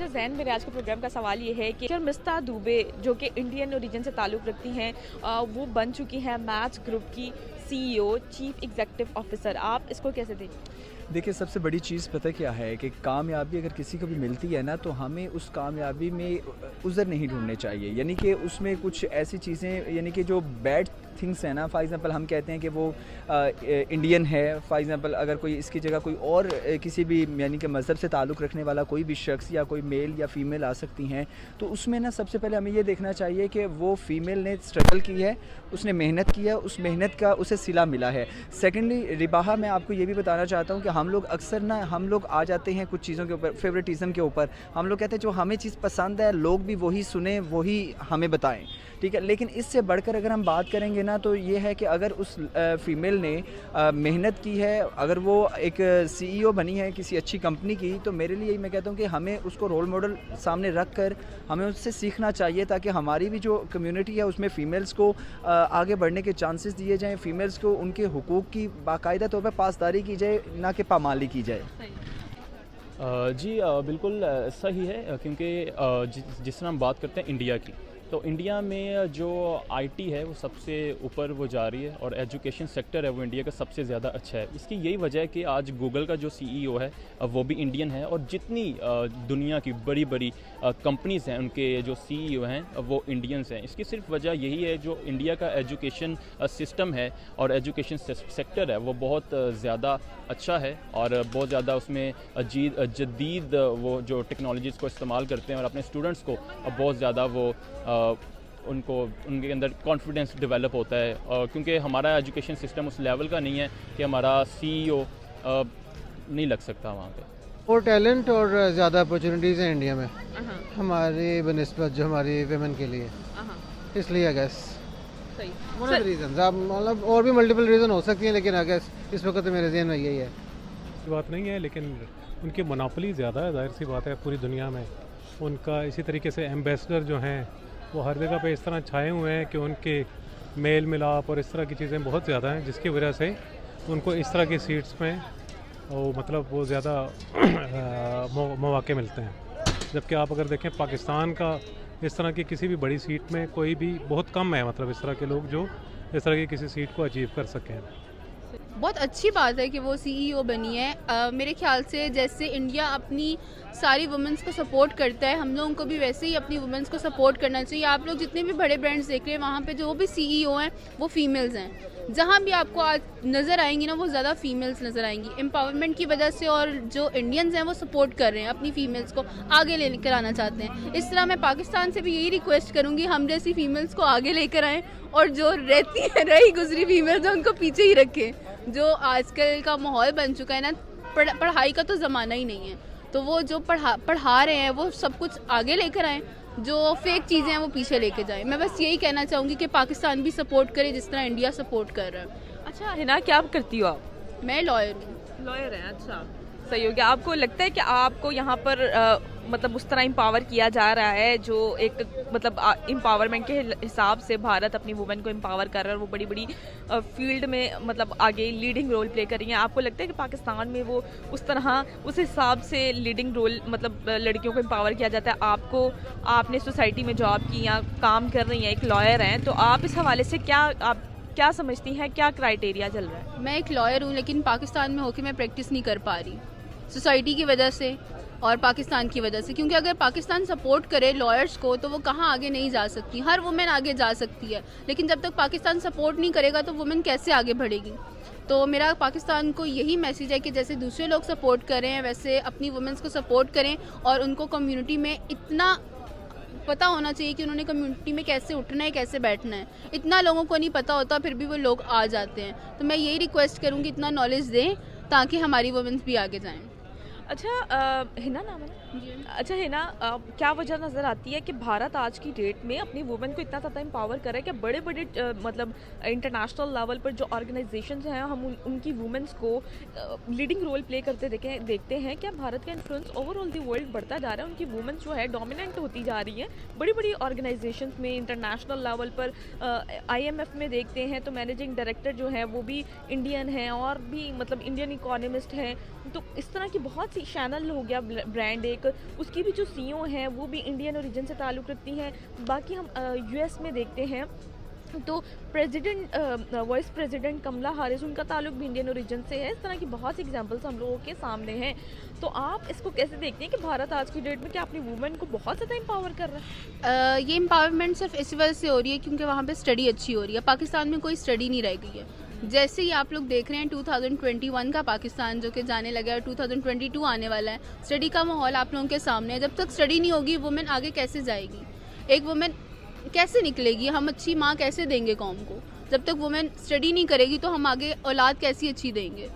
अच्छा ज़ैन, मेरे आज के प्रोग्राम का सवाल ये है कि शर्मिस्ता दुबे जो कि इंडियन ओरिजिन से ताल्लुक़ रखती हैं, वो बन चुकी हैं मैच ग्रुप की सीईओ, चीफ एग्जीक्यूटिव ऑफिसर। आप इसको कैसे देखें? देखिए, सबसे बड़ी चीज़ पता क्या है कि कामयाबी अगर किसी को भी मिलती है ना, तो हमें उस कामयाबी में उज़र नहीं ढूंढने चाहिए। यानी कि उसमें कुछ ऐसी चीज़ें, यानी कि जो बैड थिंग्स हैं ना, फॉर एग्ज़ाम्पल हम कहते हैं कि वो इंडियन है, फॉर एग्ज़ाम्पल अगर कोई इसकी जगह कोई और किसी भी यानी कि मज़हब से ताल्लुक़ रखने वाला कोई भी शख्स या कोई मेल या फ़ीमेल आ सकती हैं, तो उसमें ना सबसे पहले हमें ये देखना चाहिए कि वो फ़ीमेल ने स्ट्रगल की है, उसने मेहनत की है, उस मेहनत का उसे सिला मिला है। सेकेंडली रिबाहा, मैं आपको ये भी बताना चाहता हूँ कि हम लोग अक्सर ना हम लोग आ जाते हैं कुछ चीज़ों के ऊपर, फेवरेटिज़म के ऊपर। हम लोग कहते हैं जो हमें चीज़ पसंद है लोग भी वही सुने, वही हमें बताएं, ठीक है। लेकिन इससे बढ़कर अगर हम बात करेंगे ना, तो ये है कि अगर उस फ़ीमेल ने मेहनत की है, अगर वो एक सीईओ बनी है किसी अच्छी कंपनी की, तो मेरे लिए मैं कहता हूँ कि हमें उसको रोल मॉडल सामने रख कर हमें उससे सीखना चाहिए, ताकि हमारी भी जो कम्युनिटी है उसमें फ़ीमेल्स को आगे बढ़ने के चांसेस दिए जाएँ, फ़ीमेल्स को उनके हुकूक की बाकायदा तौर पर पासदारी की जाए, ना कि पामाली की जाए। जी बिल्कुल सही है, क्योंकि जिस तरह हम बात करते हैं इंडिया की, तो इंडिया में जो आईटी है वो सबसे ऊपर वो जा रही है, और एजुकेशन सेक्टर है वो इंडिया का सबसे ज़्यादा अच्छा है। इसकी यही वजह है कि आज गूगल का जो सीईओ है वो भी इंडियन है, और जितनी दुनिया की बड़ी बड़ी कंपनीज़ हैं उनके जो सीईओ हैं वो इंडियंस हैं। इसकी सिर्फ वजह यही है, जो इंडिया का एजुकेशन सिस्टम है और एजुकेशन सेक्टर है वो बहुत ज़्यादा अच्छा है, और बहुत ज़्यादा उसमें जदीद वो जो टेक्नोलॉजीज़ को इस्तेमाल करते हैं, और अपने स्टूडेंट्स को बहुत ज़्यादा वो उनके अंदर कॉन्फिडेंस डेवलप होता है, क्योंकि हमारा एजुकेशन सिस्टम उस लेवल का नहीं है कि हमारा सीईओ नहीं लग सकता वहाँ पे। और टैलेंट और ज़्यादा अपॉर्चुनिटीज़ हैं इंडिया में हमारी बनिस्बत जो हमारी वेमेन के लिए, इसलिए I guess one of the reasons. आप मतलब और भी मल्टीपल रीज़न हो सकती हैं, लेकिन आई गेस इस वक्त तो मेरे ज़हन में यही है। बात नहीं है, लेकिन उनकी मोनोपोली ज़्यादा है, जाहिर सी बात है पूरी दुनिया में उनका। इसी तरीके से एम्बेसडर जो हैं वो हर जगह पे इस तरह छाए हुए हैं कि उनके मेल मिलाप और इस तरह की चीज़ें बहुत ज़्यादा हैं, जिसकी वजह से उनको इस तरह की सीट्स में वो ज़्यादा मौके मिलते हैं। जबकि आप अगर देखें पाकिस्तान का, इस तरह की किसी भी बड़ी सीट में कोई भी बहुत कम है, मतलब इस तरह के लोग जो इस तरह की किसी सीट को अचीव कर सकें। बहुत अच्छी बात है कि वो सीईओ बनी है। मेरे ख्याल से जैसे इंडिया अपनी सारी वुमेंस को सपोर्ट करता है, हम लोगों को भी वैसे ही अपनी वुमेंस को सपोर्ट करना चाहिए। आप लोग जितने भी बड़े ब्रांड्स देख रहे हैं, वहाँ पे जो भी सीईओ हैं वो फीमेल्स हैं। जहाँ भी आपको आज नज़र आएंगी ना, वो ज़्यादा फीमेल्स नज़र आएंगी, एम्पावरमेंट की वजह से। और जो इंडियंस हैं वो सपोर्ट कर रहे हैं, अपनी फीमेल्स को आगे लेकर आना चाहते हैं। इस तरह मैं पाकिस्तान से भी यही रिक्वेस्ट करूँगी, हम जैसी फीमेल्स को आगे लेकर आएँ, और जो रही गुजरी फीमेल्स हैं उनको पीछे ही रखें। जो आजकल का माहौल बन चुका है ना, पढ़ाई का तो ज़माना ही नहीं है, तो वो जो पढ़ा रहे हैं वो सब कुछ आगे लेकर आएँ, जो फेक चीज़ें हैं वो पीछे लेके जाएं। मैं बस यही कहना चाहूँगी कि पाकिस्तान भी सपोर्ट करे जिस तरह इंडिया सपोर्ट कर रहा है। अच्छा हिना, क्या करती हो आप? मैं लॉयर हूँ। लॉयर हैं, अच्छा सही हो गया। आपको लगता है कि आपको यहाँ पर मतलब उस तरह एम्पावर किया जा रहा है, जो एक मतलब एम्पावरमेंट के हिसाब से भारत अपनी वुमेन को एम्पावर कर रहा है और वो बड़ी बड़ी फील्ड में मतलब आगे लीडिंग रोल प्ले कर रही हैं? आपको लगता है कि पाकिस्तान में वो उस तरह उस हिसाब से लीडिंग रोल मतलब लड़कियों को एम्पावर किया जाता है? आपने सोसाइटी में जॉब की या काम कर रही हैं, एक लॉयर हैं, तो आप इस हवाले से क्या समझती हैं, क्या क्राइटेरिया चल रहा है? मैं एक लॉयर हूँ, लेकिन पाकिस्तान में होकर मैं प्रैक्टिस नहीं कर पा रही, सोसाइटी की वजह से और पाकिस्तान की वजह से। क्योंकि अगर पाकिस्तान सपोर्ट करे लॉयर्स को, तो वो कहाँ आगे नहीं जा सकती। हर वुमेन आगे जा सकती है, लेकिन जब तक पाकिस्तान सपोर्ट नहीं करेगा तो वुमेन कैसे आगे बढ़ेगी? तो मेरा पाकिस्तान को यही मैसेज है कि जैसे दूसरे लोग सपोर्ट करें, वैसे अपनी वुमेन्स को सपोर्ट करें, और उनको कम्युनिटी में इतना पता होना चाहिए कि उन्होंने कम्युनिटी में कैसे उठना है, कैसे बैठना है। इतना लोगों को नहीं पता होता, फिर भी वो लोग आ जाते हैं। तो मैं यही रिक्वेस्ट करूँगी, इतना नॉलेज दें ताकि हमारी वुमेन्स भी आगे जाएं। अच्छा हिना नाम है ना? अच्छा हिना, क्या वजह नज़र आती है कि भारत आज की डेट में अपनी वुमेन को इतना ज़्यादा एम्पावर कर रहा है कि बड़े बड़े मतलब इंटरनेशनल लेवल पर जो ऑर्गेनाइजेशंस हैं, हम उनकी वुमेन्स को लीडिंग रोल प्ले करते देखते हैं। क्या भारत का इन्फ्लुएंस ओवरऑल दी वर्ल्ड बढ़ता जा रहा है? उनकी वुमेन्स जो है डोमिनेंट होती जा रही है बड़ी बड़ी ऑर्गेनाइजेशंस में, इंटरनेशनल लेवल पर IMF में देखते हैं तो मैनेजिंग डायरेक्टर जो है वो भी इंडियन हैं, और भी मतलब इंडियन इकोनॉमिस्ट हैं। तो इस तरह की बहुत सी जैसे शैनल हो गया ब्रांड एक, उसकी भी जो सीईओ हैं वो भी इंडियन ओरिजिन से ताल्लुक़ रखती हैं। बाकी हम यूएस में देखते हैं तो वाइस प्रेसिडेंट कमला हैरिस, उनका ताल्लुक भी इंडियन ओरिजिन से है। इस तरह की बहुत सी एग्जांपल्स हम लोगों के सामने हैं। तो आप इसको कैसे देखते हैं कि भारत आज की डेट में क्या अपनी वुमेन को बहुत ज़्यादा एम्पावर कर रहा है? ये एम्पावरमेंट सिर्फ इस वजह से हो रही है क्योंकि वहाँ पे स्टडी अच्छी हो रही है। पाकिस्तान में कोई स्टडी नहीं रह गई है। जैसे ही आप लोग देख रहे हैं 2021 का पाकिस्तान जो कि जाने लगा है, 2022 आने वाला है, स्टडी का माहौल आप लोगों के सामने है। जब तक स्टडी नहीं होगी वुमेन आगे कैसे जाएगी, एक वुमेन कैसे निकलेगी, हम अच्छी माँ कैसे देंगे कौम को? जब तक वुमेन स्टडी नहीं करेगी तो हम आगे औलाद कैसी अच्छी देंगे?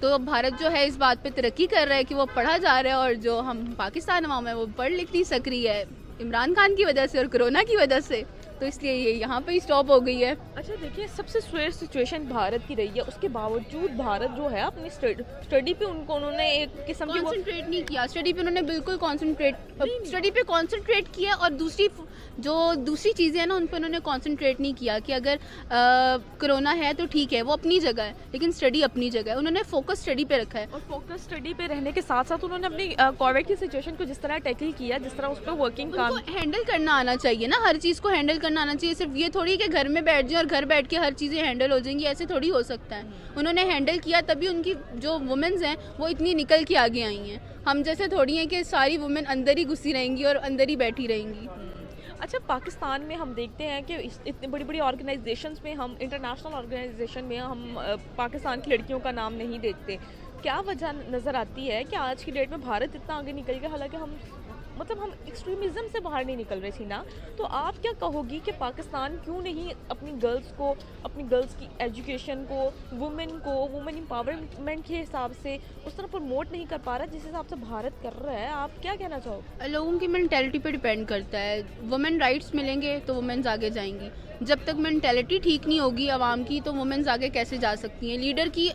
तो भारत जो है इस बात पे तरक्की कर रहा है कि वो पढ़ा जा रहा है, और जो हम पाकिस्तान अवाम है वो पढ़ लिख नहीं सक रही है इमरान खान की वजह से और कोरोना की वजह से, तो इसलिए ये यहाँ पे ही स्टॉप हो गई है। अच्छा देखिए, सबसे स्वेयर सिचुएशन भारत की रही है, उसके बावजूद भारत जो है अपनी स्टडी पे उन्होंने एक किस्म की कॉन्सेंट्रेट नहीं किया। स्टडी पे उन्होंने बिल्कुल स्टडी पे कॉन्सेंट्रेट किया, और दूसरी चीज़ें हैं ना उन पर उन्होंने कॉन्सेंट्रेट नहीं किया कि अगर कोरोना है तो ठीक है, वो अपनी जगह है, लेकिन स्टडी अपनी जगह है। उन्होंने फोकस स्टडी पे रखा है, और फोकस स्टडी पे रहने के साथ साथ उन्होंने अपनी कोविड की सिचुएशन को जिस तरह टैकल किया, जिस तरह उस पर वर्किंग काम हैंडल करना आना चाहिए ना, हर चीज़ को हैंडल करना आना चाहिए। सिर्फ ये थोड़ी कि घर में बैठ जाए और घर बैठ के हर चीज़ें हैंडल हो जाएंगी, ऐसे थोड़ी हो सकता है। उन्होंने हैंडल किया, तभी उनकी जो वुमेन्स हैं वो इतनी निकल के आगे आई हैं। हम जैसे थोड़ी हैं कि सारी वुमेन अंदर ही घुसी रहेंगी और अंदर ही बैठी रहेंगी। अच्छा, पाकिस्तान में हम देखते हैं कि इतनी बड़ी बड़ी ऑर्गेनाइजेशंस में, हम इंटरनेशनल ऑर्गेनाइजेशन में हम पाकिस्तान की लड़कियों का नाम नहीं देखते। क्या वजह नज़र आती है कि आज की डेट में भारत इतना आगे निकल गया? हालांकि हम एक्सट्रीमिज़म से बाहर नहीं निकल रहे थे ना। तो आप क्या कहोगी कि पाकिस्तान क्यों नहीं अपनी गर्ल्स की एजुकेशन को, वुमेन एम्पावरमेंट के हिसाब से उस तरह प्रमोट नहीं कर पा रहा जिस हिसाब से भारत कर रहा है? आप क्या कहना चाहोगे? लोगों की मेंटेलिटी पे डिपेंड करता है। वुमेन राइट्स मिलेंगे तो वुमेन्स आगे जाएंगी। जब तक मेंटेलिटी ठीक नहीं होगी आवाम की, तो वुमेन्स आगे कैसे जा सकती हैं? लीडर की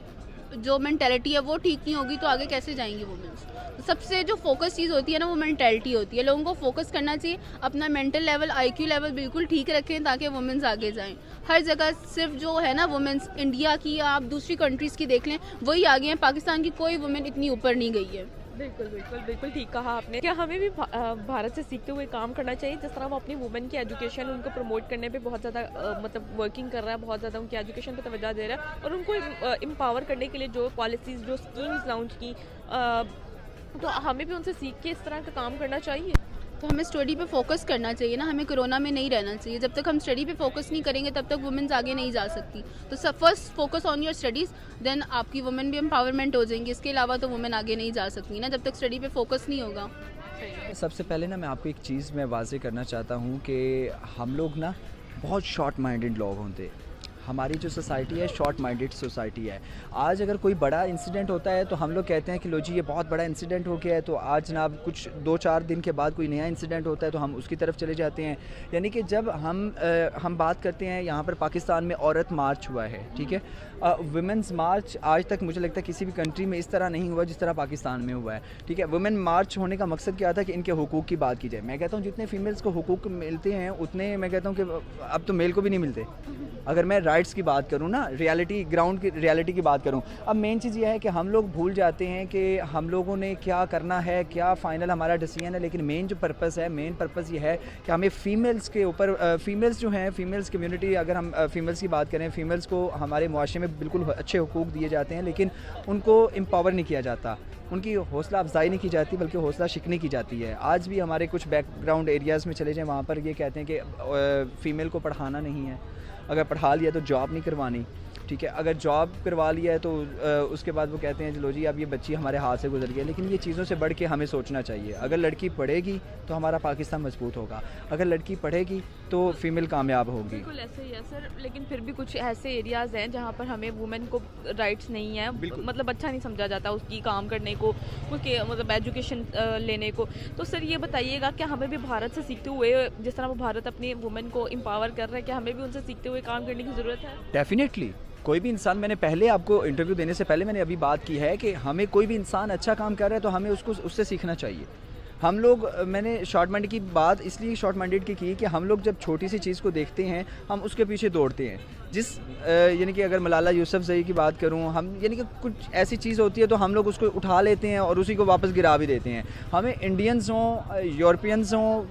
जो मेंटेलिटी है वो ठीक नहीं होगी तो आगे कैसे जाएंगी वुमेन्स? सबसे जो फोकस चीज़ होती है ना वो मेंटेलिटी होती है। लोगों को फोकस करना चाहिए, अपना मेंटल लेवल, IQ लेवल बिल्कुल ठीक रखें ताकि वुमेन्स आगे जाएं। हर जगह सिर्फ जो है ना वुमेन्स, इंडिया की या आप दूसरी कंट्रीज़ की देख लें, वही आगे हैं। पाकिस्तान की कोई वुमेन इतनी ऊपर नहीं गई है। बिल्कुल ठीक कहा आपने। क्या हमें भी भारत से सीखते हुए काम करना चाहिए? जिस तरह वो अपनी वुमेन की एजुकेशन, उनको प्रमोट करने पे बहुत ज़्यादा वर्किंग कर रहा है, बहुत ज़्यादा उनकी एजुकेशन पे तवज्जो दे रहा है, और उनको एम्पावर करने के लिए जो पॉलिसीज़, जो स्कीम्स लॉन्च की, तो हमें भी उनसे सीख के इस तरह का काम करना चाहिए। तो हमें स्टडी पे फोकस करना चाहिए ना, हमें कोरोना में नहीं रहना चाहिए। जब तक हम स्टडी पे फोकस नहीं करेंगे तब तक वुमेन्स आगे नहीं जा सकती। तो first focus on your studies, then आपकी वुमेन भी एम्पावरमेंट हो जाएंगी। इसके अलावा तो वुमेन आगे नहीं जा सकती ना, जब तक स्टडी पे फोकस नहीं होगा। सबसे पहले ना मैं आपको एक चीज़ मैं वाज़े करना चाहता हूँ कि हम लोग ना बहुत शॉर्ट माइंडेड लोग होते। हमारी जो सोसाइटी है शॉर्ट माइंडेड सोसाइटी है। आज अगर कोई बड़ा इंसिडेंट होता है तो हम लोग कहते हैं कि लो जी ये बहुत बड़ा इंसिडेंट हो गया है, तो आज जनाब कुछ 2-4 दिन के बाद कोई नया इंसिडेंट होता है तो हम उसकी तरफ चले जाते हैं। यानी कि जब हम बात करते हैं यहाँ पर पाकिस्तान में औरत मार्च हुआ है, ठीक है, वुमेंस मार्च आज तक मुझे लगता है किसी भी कंट्री में इस तरह नहीं हुआ जिस तरह पाकिस्तान में हुआ है, ठीक है। वुमेन मार्च होने का मकसद क्या था कि इनके हुकूक की बात की जाए। मैं कहता हूँ जितने फीमेल्स को हुकूक मिलते हैं उतने मैं कहता हूँ कि अब तो मेल को भी नहीं मिलते। अगर मैं राइट्स की बात करूँ ना, ग्राउंड की रियलिटी की बात करूँ, अब मेन चीज़ ये है कि हम लोग भूल जाते हैं कि हम लोगों ने क्या करना है, क्या फ़ाइनल हमारा डिसीजन है। लेकिन मेन जो पर्पस है, मेन पर्पस ये है कि हमें फ़ीमेल्स के ऊपर, फ़ीमेल्स जो हैं, फ़ीमेल्स कम्युनिटी, अगर हम फ़ीमेल्स की बात करें, फ़ीमेल्स को हमारे मुआशरे में बिल्कुल अच्छे हुकूक दिए जाते हैं, लेकिन उनको एम्पावर नहीं किया जाता, उनकी हौसला अफजाई नहीं की जाती, बल्कि हौसला शिकनी की जाती है। आज भी हमारे कुछ बैकग्राउंड एरियाज़ में चले जाएँ, वहाँ पर ये कहते हैं कि फ़ीमेल को पढ़ाना नहीं है, अगर पढ़ा लिया तो जॉब नहीं करवानी, ठीक है। अगर जॉब करवा लिया है तो उसके बाद वो कहते हैं चलो जी अब ये बच्ची हमारे हाथ से गुजर गई। लेकिन ये चीज़ों से बढ़ के हमें सोचना चाहिए। अगर लड़की पढ़ेगी तो हमारा पाकिस्तान मजबूत होगा, अगर लड़की पढ़ेगी तो फीमेल कामयाब होगी। बिल्कुल ऐसे ही है सर, लेकिन फिर भी कुछ ऐसे एरियाज़ हैं जहाँ पर हमें वुमेन को राइट्स नहीं है, मतलब अच्छा नहीं समझा जाता उसकी काम करने को, उसके मतलब एजुकेशन लेने को। तो सर ये बताइएगा कि हमें भी भारत से सीखते हुए, जिस तरह वो भारत अपनी वुमेन को एम्पावर कर रहा है, क्या हमें भी उनसे सीखते हुए काम करने की ज़रूरत है? डेफिनेटली। कोई भी इंसान, मैंने पहले आपको इंटरव्यू देने से पहले मैंने अभी बात की है कि हमें कोई भी इंसान अच्छा काम कर रहा है तो हमें उससे सीखना चाहिए। हम लोग, मैंने शॉर्ट माइंडेड की बात इसलिए शॉर्ट माइंडेड की कि हम लोग जब छोटी सी चीज़ को देखते हैं हम उसके पीछे दौड़ते हैं। जिस यानी कि अगर मलाला यूसुफजई की बात करूं, हम यानी कि कुछ ऐसी चीज़ होती है तो हम लोग उसको उठा लेते हैं और उसी को वापस गिरा भी देते हैं। हमें इंडियंस हों, यूरोपियंस हों,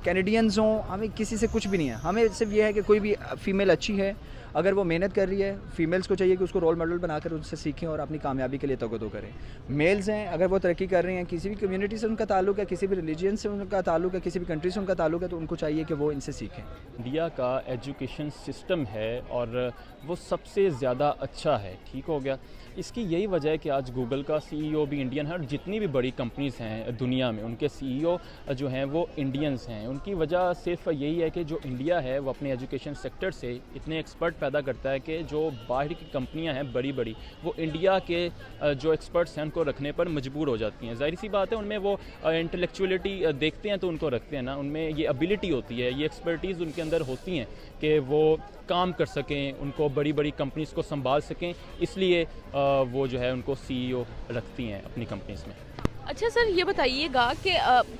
कैनेडियंस हों, हमें किसी से कुछ भी नहीं है। हमें सिर्फ ये है कि कोई भी फ़ीमेल अच्छी है, अगर वो मेहनत कर रही है, फीमेल्स को चाहिए कि उसको रोल मॉडल बनाकर उससे सीखें और अपनी कामयाबी के लिए तगदो करें। मेल्स हैं, अगर वो तरक्की कर रहे हैं, किसी भी कम्युनिटी से उनका ताल्लुक है, किसी भी रिलीजन से उनका ताल्लुक है, किसी भी कंट्री से उनका ताल्लुक है, तो उनको चाहिए कि वो इनसे सीखें। इंडिया का एजुकेशन सिस्टम है और वो सबसे ज़्यादा अच्छा है, ठीक हो गया। इसकी यही वजह है कि आज गूगल का सीईओ भी इंडियन है और जितनी भी बड़ी कंपनीज़ हैं दुनिया में उनके सीईओ जो हैं वो इंडियंस हैं। उनकी वजह सिर्फ यही है कि जो इंडिया है वो अपने एजुकेशन सेक्टर से इतने एक्सपर्ट पैदा करता है कि जो बाहर की कंपनियां हैं बड़ी बड़ी, वो इंडिया के जो एक्सपर्ट्स हैं उनको रखने पर मजबूर हो जाती हैं। ज़ाहिर सी बात है, उनमें वो इंटेलेक्चुअलिटी देखते हैं तो उनको रखते हैं ना, उनमें ये एबिलिटी होती है, ये एक्सपर्टीज़ उनके अंदर होती हैं कि वो काम कर सकें, उनको बड़ी बड़ी कंपनीज़ को संभाल सकें, इसलिए वो जो है उनको सीईओ रखती हैं अपनी कंपनीज़ में। अच्छा सर, ये बताइएगा कि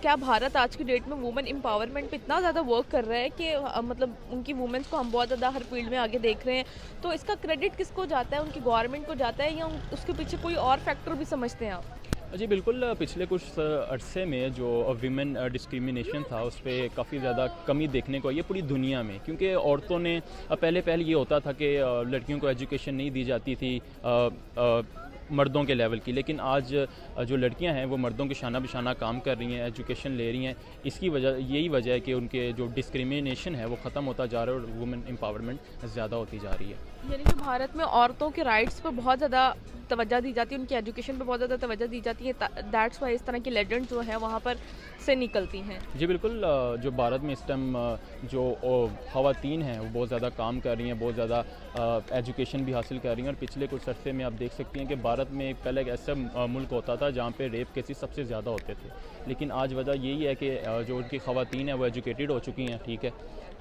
क्या भारत आज की डेट में वुमेन एम्पावरमेंट पे इतना ज़्यादा वर्क कर रहा है कि मतलब उनकी वुमेन्स को हम बहुत ज़्यादा हर फील्ड में आगे देख रहे हैं, तो इसका क्रेडिट किसको जाता है? उनकी गवर्नमेंट को जाता है या उसके पीछे कोई और फैक्टर भी समझते हैं आप? जी बिल्कुल, पिछले कुछ अरसे में जो विमेन डिस्क्रिमिनेशन था उस पर काफ़ी ज़्यादा कमी देखने को आई है पूरी दुनिया में, क्योंकि औरतों ने पहले ये होता था कि लड़कियों को एजुकेशन नहीं दी जाती थी मर्दों के लेवल की, लेकिन आज जो लड़कियां हैं वो मर्दों के शाना बिशाना काम कर रही हैं, एजुकेशन ले रही हैं। इसकी वजह यही वजह है कि उनके जो डिस्क्रिमिनेशन है वो ख़त्म होता जा रहा है और वुमेन एम्पावरमेंट ज़्यादा होती जा रही है। यानी कि भारत में औरतों के राइट्स पर बहुत ज़्यादा तवज्जो दी जाती है, उनकी एजुकेशन पर बहुत ज़्यादा तवज्जो दी जाती है, दैट्स वाई इस तरह की लेजेंड्स जो हैं वहाँ पर से निकलती हैं। जी बिल्कुल, जो भारत में इस टाइम जो ख़वातीन हैं वो बहुत ज़्यादा काम कर रही हैं, बहुत ज़्यादा एजुकेशन भी हासिल कर रही हैं। और पिछले कुछ अरसे में आप देख सकती हैं कि भारत में पहले एक ऐसा मुल्क होता था जहाँ पे रेप केसेस सबसे ज़्यादा होते थे, लेकिन आज वजह यही है कि जो उनकी ख़वातीन हैं वो एजुकेटेड हो चुकी हैं, ठीक है,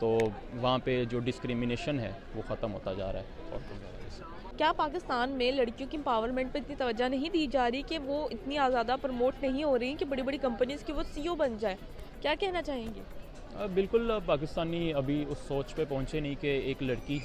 तो वहाँ पे जो डिस्क्रिमिनेशन है वो ख़त्म होता जा रहा है औरतों की वजह से। क्या पाकिस्तान में लड़कियों की एम्पावरमेंट पे इतनी तवज्जो नहीं दी जा रही कि वो इतनी ज़्यादा प्रमोट नहीं हो रही कि बड़ी बड़ी कंपनीज़ की वो सीईओ बन जाए? क्या कहना चाहेंगे? बिल्कुल, पाकिस्तानी अभी उस सोच पे पहुँचे नहीं कि एक लड़की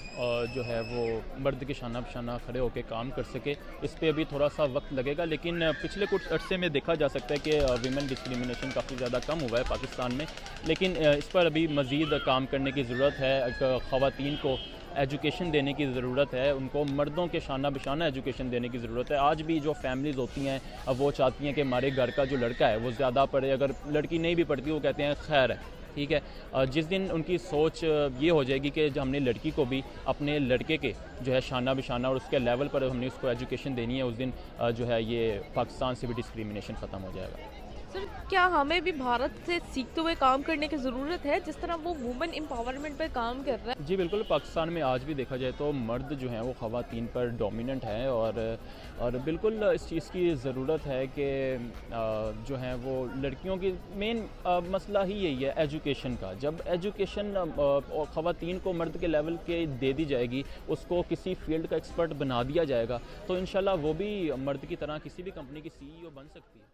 जो है वो मर्द के शाना बशाना खड़े होकर काम कर सके। इस पर अभी थोड़ा सा वक्त लगेगा, लेकिन पिछले कुछ अरसे में देखा जा सकता है कि वीमेन डिस्क्रिमिनेशन काफ़ी ज़्यादा कम हुआ है पाकिस्तान में, लेकिन इस पर अभी मज़ीद काम करने की ज़रूरत है। ख़वातीन को एजुकेशन देने की ज़रूरत है, उनको मर्दों के शाना बिशाना एजुकेशन देने की ज़रूरत है। आज भी जो फैमिलीज़ होती हैं वो चाहती हैं कि हमारे घर का जो लड़का है वो ज़्यादा पढ़े, अगर लड़की नहीं भी पढ़ती वो कहते हैं खैर है, ठीक है। जिस दिन उनकी सोच ये हो जाएगी कि जब हमने लड़की को भी अपने लड़के के जो है शाना बिशाना और उसके लेवल पर हमने उसको एजुकेशन देनी है, उस दिन जो है ये पाकिस्तान से भी डिस्क्रिमिनेशन ख़त्म हो जाएगा। सर, क्या हमें भी भारत से सीखते हुए काम करने की ज़रूरत है जिस तरह वो वुमेन एम्पावरमेंट पर काम कर रहा है? जी बिल्कुल, पाकिस्तान में आज भी देखा जाए तो मर्द जो हैं वो ख़वातीन पर डोमिनेंट हैं और बिल्कुल इस चीज़ की ज़रूरत है कि जो हैं वो लड़कियों की मेन मसला ही यही है एजुकेशन का। जब एजुकेशन ख़वातीन को मर्द के लेवल के दे दी जाएगी, उसको किसी फील्ड का एक्सपर्ट बना दिया जाएगा, तो इंशाल्लाह वो भी मर्द की तरह किसी भी कंपनी की सीईओ बन सकती है।